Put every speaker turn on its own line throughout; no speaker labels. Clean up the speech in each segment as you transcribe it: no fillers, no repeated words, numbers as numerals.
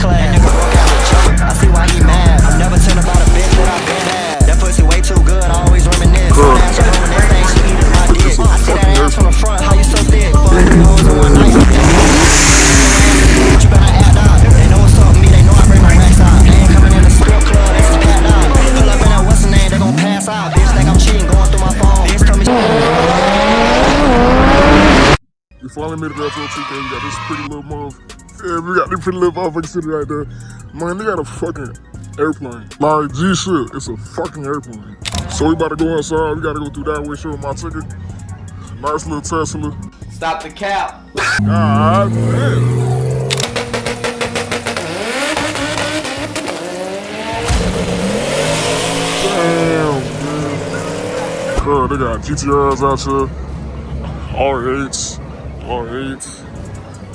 class. That nigga broke out with joke. I see why he mad. I'm never telling about a bitch that I've been had. That pussy way too good, I always reminisce. That ass on the next thing she eat is my dick. I see that ass from the front, how you so thick? Fuck hoes in one night. But you better add up. They know what's up with me, they know I bring my racks out. They ain't coming in the strip club, this is packed out. Pull up in that what's the name, they gon' pass out. Bitch think I'm cheating, going through my phone. Bitch told me
You finally made it to FL2k, we got this pretty little motherfucker. Yeah, we got this pretty little motherfucker sitting right there. Man, they got a fucking airplane. Like, G shit, it's a fucking airplane. So we about to go inside, we gotta go through that way, show my ticket. Nice little Tesla.
Stop the cap.
God damn. Damn, man. Bro, they got GTRs out here. R8s,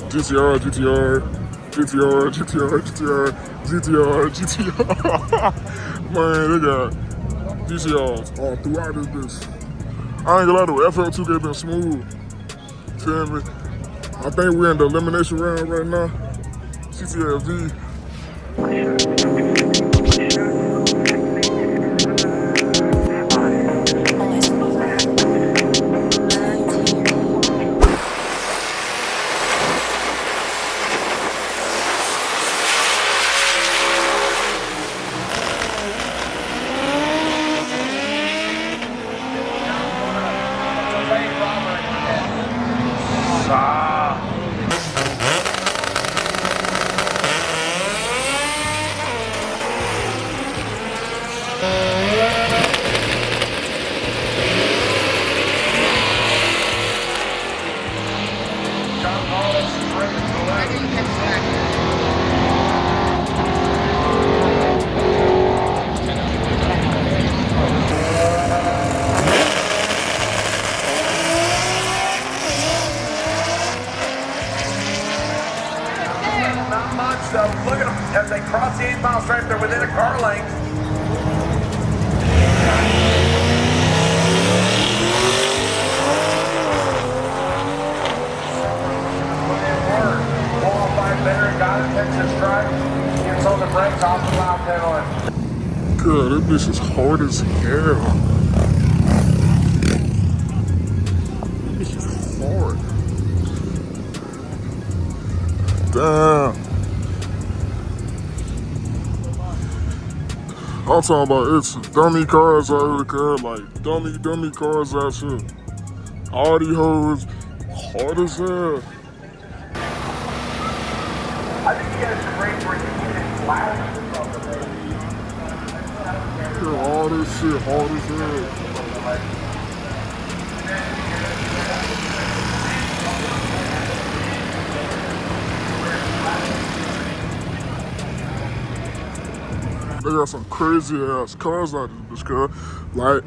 GTR, Man, they got GTRs all throughout this bitch. I ain't gonna lie though, FL2k been smooth. Feel me? I think we're in the elimination round right now. CTFV.
So look at them as they cross the 8-mile stretch. They're within a car length. Qualified better, got it, takes a strike, gets on the brakes, off the loud pedaling.
God, this bitch is hard as hell. This is hard. Damn. I'm talking about it's dummy cars out here, cuz like dummy cars out here. All these hoes hard as hell.
I think you guys are great for it flat.
All this shit hard as hell. They got some crazy ass cars out this bitch, cuz. Like,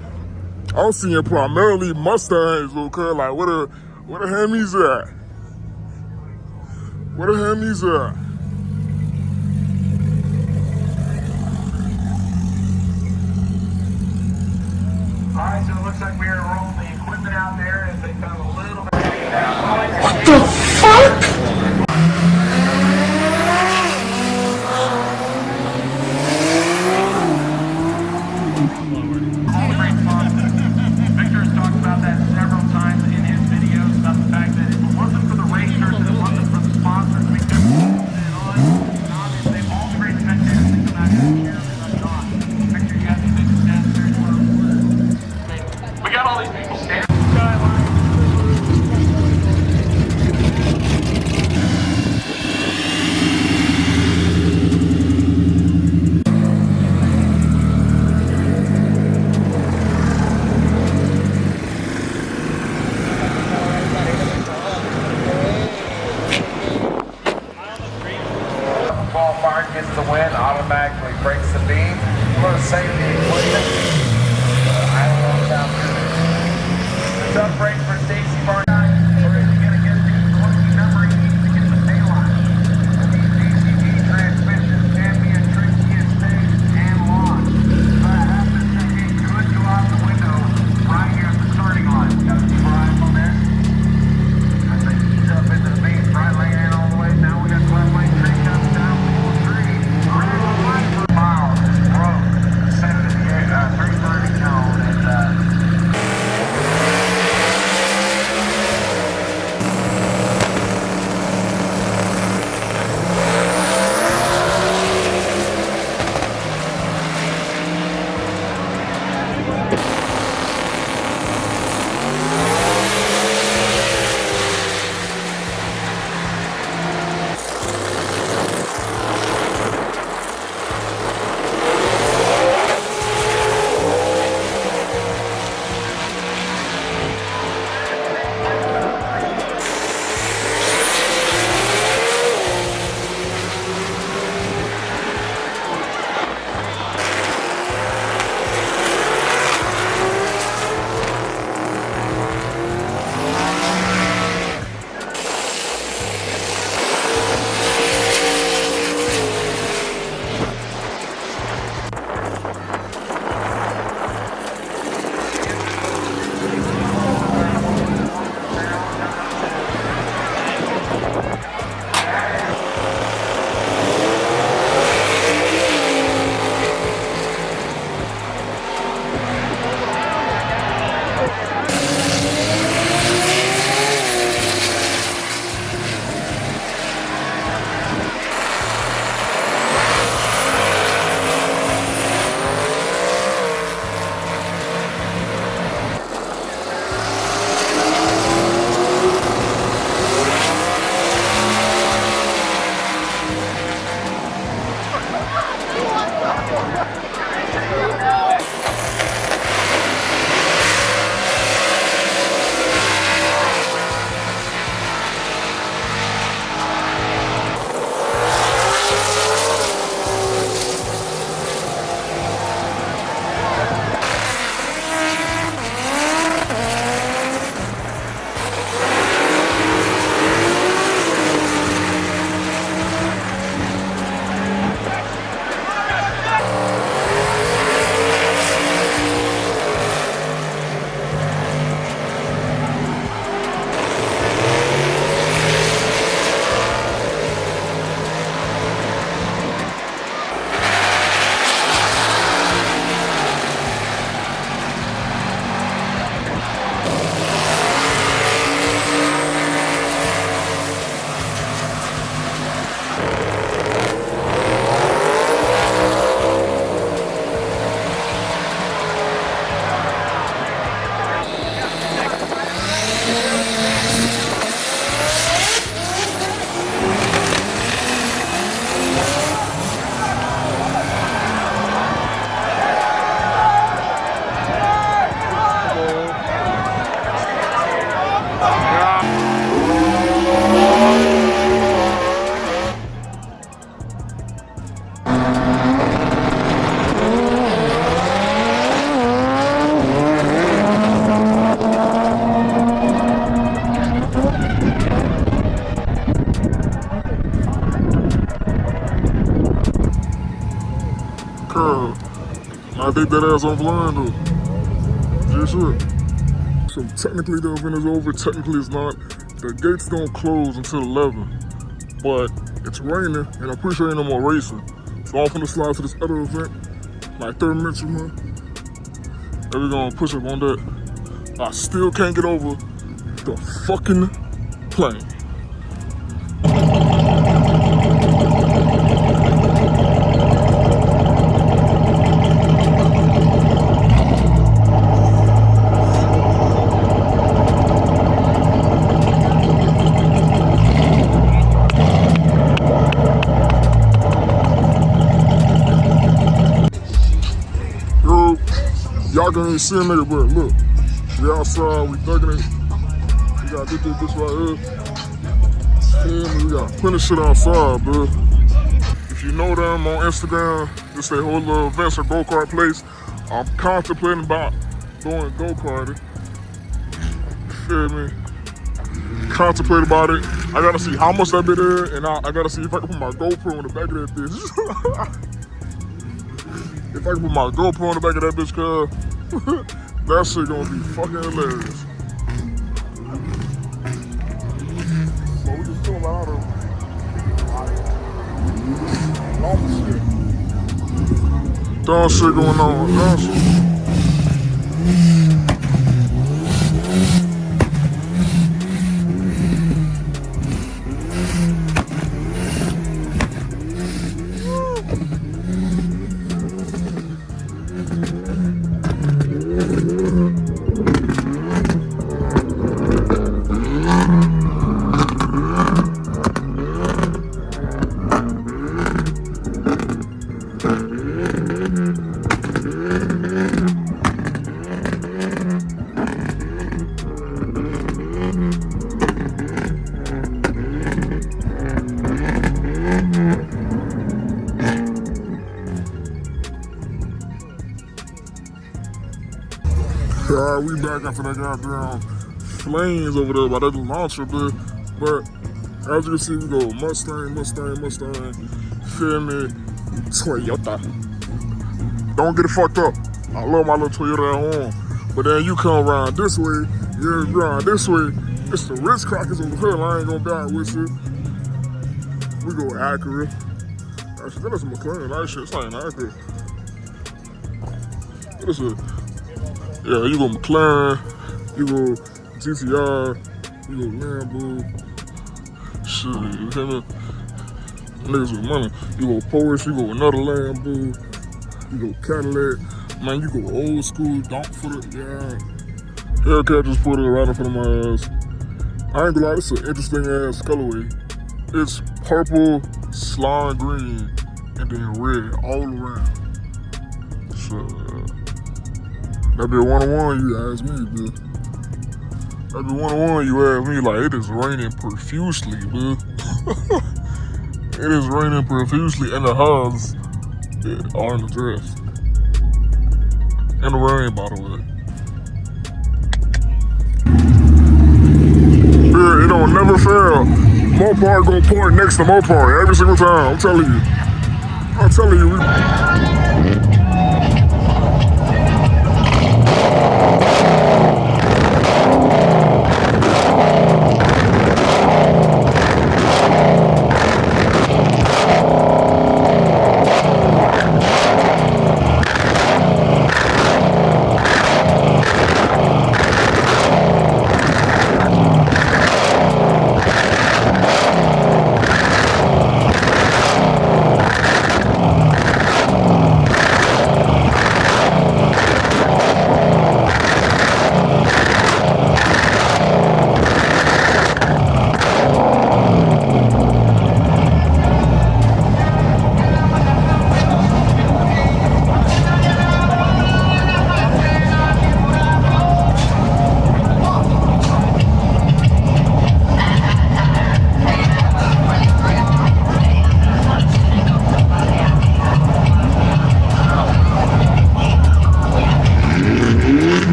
I'm seeing primarily Mustangs, though, cuz. Like, where the Hemis at? Where the Hemis at?
All right, so it looks like we're rolling the equipment out there as they come a little bit.
What the fuck?
Gets the win, automatically breaks the beam. A little safety equipment. I don't know what's out there. It's up break for Stacy Barnett. We're going to get the lucky number he needs to get the pay line. These DCD transmissions can be a tricky and safe and lost. But I have to say, it could go out the window right here at the starting line. We got to keep our eyes on there. I think he's up into the main right lane and all the way. Now we got the left lane tree comes down. Full tree.
I think that ass on flying though. Just shit. So technically the event is over, technically it's not. The gates don't close until 11. But it's raining and I'm pretty sure ain't no more racing. So I'm gonna slide to this other event, like 30 minutes from here. And we're gonna push up on that. I still can't get over the fucking plane. Y'all can't see a nigga, but look, we outside, we thugging it. We got this right here. And we got plenty of shit outside, bro. If you know them on Instagram, just say whole little events or go-kart place. I'm contemplating about doing go-karting. You feel me? Contemplate about it. I gotta see how much that bit is, and I gotta see if I can put my GoPro in the back of that bitch. If I can put my GoPro on the back of that bitch, cuz that shit gonna be fucking hilarious. So we just filming out of dumb shit going on. Dumb shit. Alright, we back after that goddamn flames over there by that launcher, but as you can see, we go Mustang, feel me, Toyota. Don't get it fucked up. I love my little Toyota at home, but then you come around this way, you're around this way, it's the Ritz crackers over here, I ain't gonna die with you. We go Acura. Actually, that is a McLaren, that shit, it's not an Acura. What is it? Yeah, you go McLaren, you go GTR, you go Lambo, shit, you hear me? Niggas with money. You go Porsche, you go another Lambo, you go Cadillac, man, you go old school, donk footed, yeah. Hellcat just put it right in front of my ass. I ain't gonna lie, this is an interesting ass colorway. It's purple, slime green, and then red all around. So, that be 101, you ask me, bro. That be 101, you ask me, like, it is raining profusely, bro. It is raining profusely, and the houses are in the dress. And the rain, by the way. Yeah, it don't never fail. Mopar gonna park next to Mopar every single time, I'm telling you. I'm telling you.